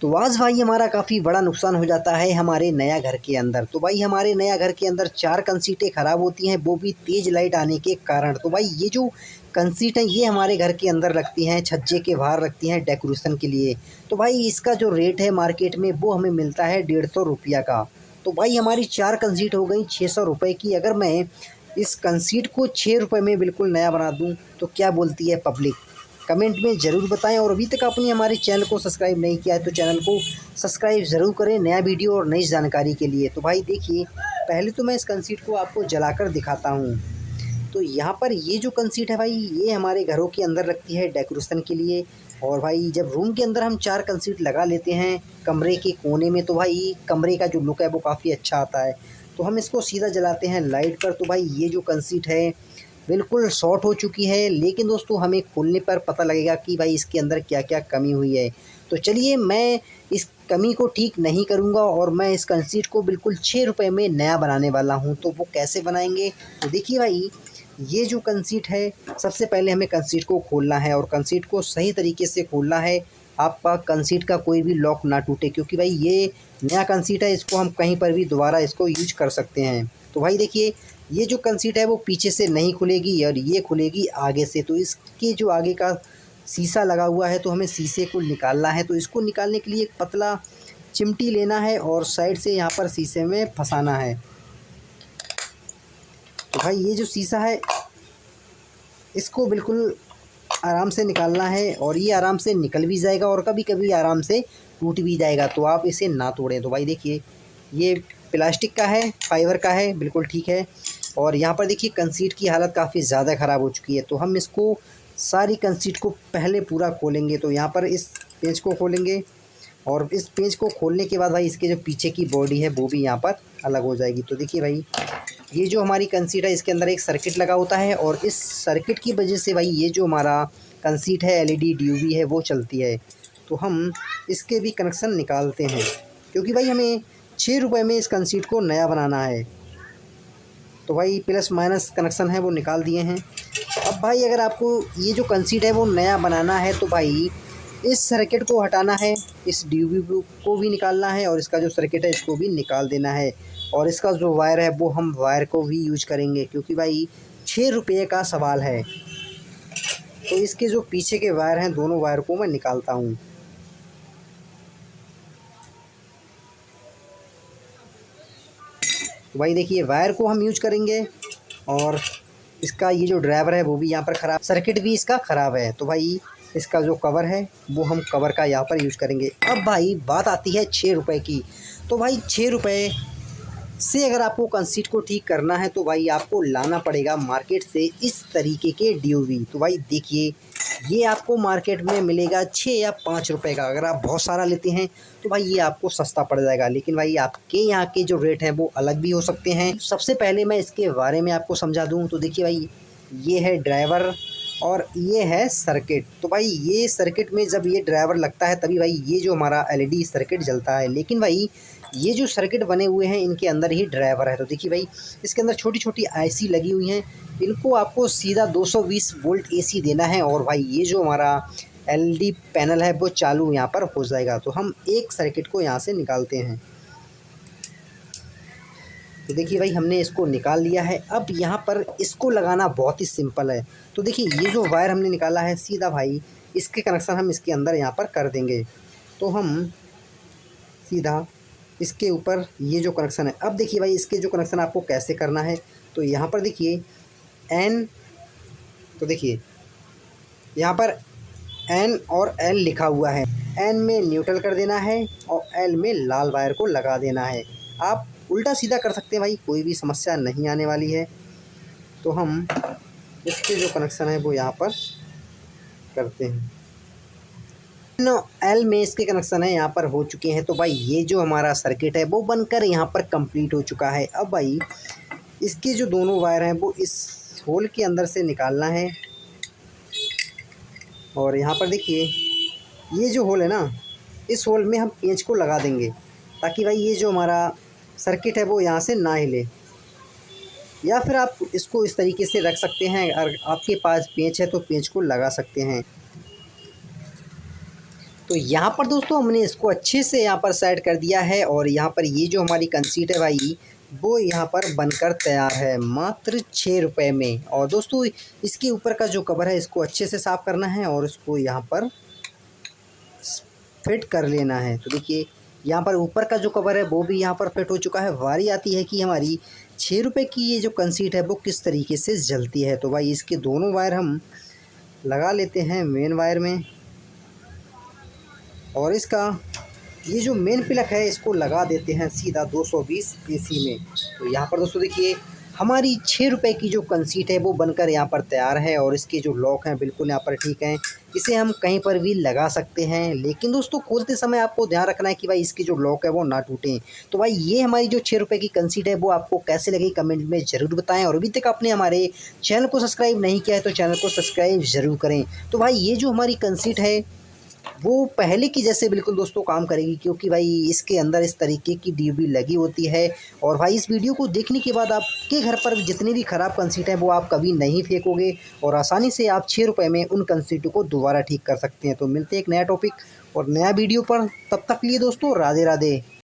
तो आज भाई हमारा काफ़ी बड़ा नुकसान हो जाता है हमारे नया घर के अंदर। तो भाई हमारे नया घर के अंदर 4 कंसीटें ख़राब होती हैं, वो भी तेज़ लाइट आने के कारण। तो भाई ये जो कंसीट हैं ये हमारे घर के अंदर लगती हैं, छज्जे के बाहर लगती हैं डेकोरेशन के लिए। तो भाई इसका जो रेट है मार्केट में वो हमें मिलता है 150 रुपया का। तो भाई हमारी 4 कंसीट हो गई 600 रुपये की। अगर मैं इस कंसीट को 6 रुपये में बिल्कुल नया बना दूँ तो क्या बोलती है पब्लिक? कमेंट में ज़रूर बताएं। और अभी तक आपने हमारे चैनल को सब्सक्राइब नहीं किया है तो चैनल को सब्सक्राइब ज़रूर करें नया वीडियो और नई जानकारी के लिए। तो भाई देखिए, पहले तो मैं इस कंसीट को आपको जलाकर दिखाता हूँ। तो यहाँ पर ये जो कंसीट है भाई ये हमारे घरों के अंदर लगती है डेकोरेशन के लिए। और भाई जब रूम के अंदर हम 4 कंसीट लगा लेते हैं कमरे के कोने में तो भाई कमरे का जो लुक है वो काफ़ी अच्छा आता है। तो हम इसको सीधा जलाते हैं लाइट पर। तो भाई ये जो कंसीट है बिल्कुल शॉर्ट हो चुकी है, लेकिन दोस्तों हमें खोलने पर पता लगेगा कि भाई इसके अंदर क्या-क्या कमी हुई है। तो चलिए मैं इस कमी को ठीक नहीं करूँगा और मैं इस कंसीट को बिल्कुल 6 रुपए में नया बनाने वाला हूँ। तो वो कैसे बनाएँगे? तो देखिए भाई, ये जो कंसीट है सबसे पहले हमें कंसीट को खोलना है और कंसीट को सही तरीके से खोलना है। आपका कंसीट का कोई भी लॉक ना टूटे, क्योंकि भाई ये नया कंसीट है, इसको हम कहीं पर भी दोबारा इसको यूज कर सकते हैं। तो भाई देखिए, ये जो कंसीट है वो पीछे से नहीं खुलेगी और ये खुलेगी आगे से। तो इसके जो आगे का शीशा लगा हुआ है तो हमें शीशे को निकालना है। तो इसको निकालने के लिए एक पतला चिमटी लेना है और साइड से यहाँ पर शीशे में फंसाना है। तो भाई ये जो शीशा है इसको बिल्कुल आराम से निकालना है और ये आराम से निकल भी जाएगा और कभी-कभी आराम से टूट भी जाएगा, तो आप इसे ना तोड़ें। तो भाई देखिए, ये प्लास्टिक का है, फाइबर का है, बिल्कुल ठीक है। और यहाँ पर देखिए कंसीट की हालत काफ़ी ज़्यादा ख़राब हो चुकी है। तो हम इसको सारी कंसीट को पहले पूरा खोलेंगे। तो यहाँ पर इस पेज को खोलेंगे और इस पेज को खोलने के बाद भाई इसके जो पीछे की बॉडी है वो भी यहाँ पर अलग हो जाएगी। तो देखिए भाई, ये जो हमारी कंसीट है इसके अंदर एक सर्किट लगा होता है और इस सर्किट की वजह से भाई ये जो हमारा कंसीट है एलईडी डीयूवी है वो चलती है। तो हम इसके भी कनेक्शन निकालते हैं, क्योंकि भाई हमें 6 रुपये में इस कंसीट को नया बनाना है। तो भाई प्लस माइनस कनेक्शन है वो निकाल दिए हैं। अब भाई अगर आपको ये जो कंसीट है वो नया बनाना है तो भाई इस सर्किट को हटाना है, इस डीयूवी को भी निकालना है और इसका जो सर्किट है इसको भी निकाल देना है। और इसका जो वायर है वो हम वायर को भी यूज करेंगे, क्योंकि भाई 6 रुपये का सवाल है। तो इसके जो पीछे के वायर हैं दोनों वायर को मैं निकालता हूँ। तो भाई देखिए, वायर को हम यूज करेंगे और इसका ये जो ड्राइवर है वो भी यहाँ पर ख़राब, सर्किट भी इसका ख़राब है। तो भाई इसका जो कवर है वो हम कवर का यहाँ पर यूज़ करेंगे। अब भाई बात आती है 6 रुपये की। तो भाई 6 रुपये से अगर आपको कंसीट को ठीक करना है तो भाई आपको लाना पड़ेगा मार्केट से इस तरीके के डीयूवी। तो भाई देखिए, ये आपको मार्केट में मिलेगा 6 या 5 रुपए का। अगर आप बहुत सारा लेते हैं तो भाई ये आपको सस्ता पड़ जाएगा, लेकिन भाई आपके यहाँ के जो रेट हैं वो अलग भी हो सकते हैं। सबसे पहले मैं इसके बारे में आपको समझा दूँ। तो देखिए भाई, ये है ड्राइवर और ये है सर्किट। तो भाई ये सर्किट में जब ये ड्राइवर लगता है तभी भाई ये जो हमारा एलईडी सर्किट जलता है, लेकिन भाई ये जो सर्किट बने हुए हैं इनके अंदर ही ड्राइवर है। तो देखिए भाई, इसके अंदर छोटी-छोटी आईसी लगी हुई हैं, इनको आपको सीधा 220 वोल्ट एसी देना है और भाई ये जो हमारा एलईडी पैनल है वो चालू यहाँ पर हो जाएगा। तो हम एक सर्किट को यहाँ से निकालते हैं। तो देखिए भाई, हमने इसको निकाल लिया है। अब यहाँ पर इसको लगाना बहुत ही सिंपल है। तो देखिए, ये जो वायर हमने निकाला है सीधा भाई इसके कनेक्शन हम इसके अंदर यहाँ पर कर देंगे। तो हम सीधा इसके ऊपर ये जो कनेक्शन है, अब देखिए भाई इसके जो कनेक्शन आपको कैसे करना है। तो यहाँ पर देखिए एन, तो देखिए यहाँ पर एन और एल लिखा हुआ है। एन में न्यूट्रल कर देना है और एल में लाल वायर को लगा देना है। आप उल्टा सीधा कर सकते हैं भाई, कोई भी समस्या नहीं आने वाली है। तो हम इसके जो कनेक्शन है वो यहाँ पर करते हैं। एल में इसके कनेक्शन है यहाँ पर हो चुके हैं। तो भाई ये जो हमारा सर्किट है वो बनकर यहाँ पर कंप्लीट हो चुका है। अब भाई इसके जो दोनों वायर हैं वो इस होल के अंदर से निकालना है और यहाँ पर देखिए ये जो होल है ना, इस होल में हम पेंच को लगा देंगे ताकि भाई ये जो हमारा सर्किट है वो यहाँ से ना हिले। या फिर आप इसको इस तरीके से रख सकते हैं, अगर आपके पास पेंच है तो पेंच को लगा सकते हैं। तो यहाँ पर दोस्तों हमने इसको अच्छे से यहाँ पर सेट कर दिया है और यहाँ पर ये जो हमारी कंसीट है भाई वो यहाँ पर बनकर तैयार है मात्र 6 रुपये में। और दोस्तों इसके ऊपर का जो कवर है इसको अच्छे से साफ़ करना है और इसको यहाँ पर फिट कर लेना है। तो देखिए यहाँ पर ऊपर का जो कवर है वो भी यहाँ पर फिट हो चुका है। बारी आती है कि हमारी 6 रुपये की ये जो कंसीट है वो किस तरीके से जलती है। तो भाई इसके दोनों वायर हम लगा लेते हैं मेन वायर में और इसका ये जो मेन प्लग है इसको लगा देते हैं सीधा 220 एसी में। तो यहाँ पर दोस्तों देखिए हमारी 6 रुपये की जो कंसीट है वो बनकर यहाँ पर तैयार है और इसके जो लॉक हैं बिल्कुल यहाँ पर ठीक हैं। इसे हम कहीं पर भी लगा सकते हैं, लेकिन दोस्तों खोलते समय आपको ध्यान रखना है कि भाई इसकी जो लॉक है वो ना टूटें। तो भाई ये हमारी जो 6 रुपये की कंसीट है वो आपको कैसे लगी कमेंट में ज़रूर बताएं। और अभी तक आपने हमारे चैनल को सब्सक्राइब नहीं किया है तो चैनल को सब्सक्राइब ज़रूर करें। तो भाई ये जो हमारी कंसीट है वो पहले की जैसे बिल्कुल दोस्तों काम करेगी, क्योंकि भाई इसके अंदर इस तरीके की डीबी लगी होती है। और भाई इस वीडियो को देखने के बाद आपके घर पर जितनी भी ख़राब कंसीट है वो आप कभी नहीं फेंकोगे और आसानी से आप 6 रुपये में उन कंसीटों को दोबारा ठीक कर सकते हैं। तो मिलते हैं एक नया टॉपिक और नया वीडियो पर, तब तक लिए दोस्तों राधे राधे।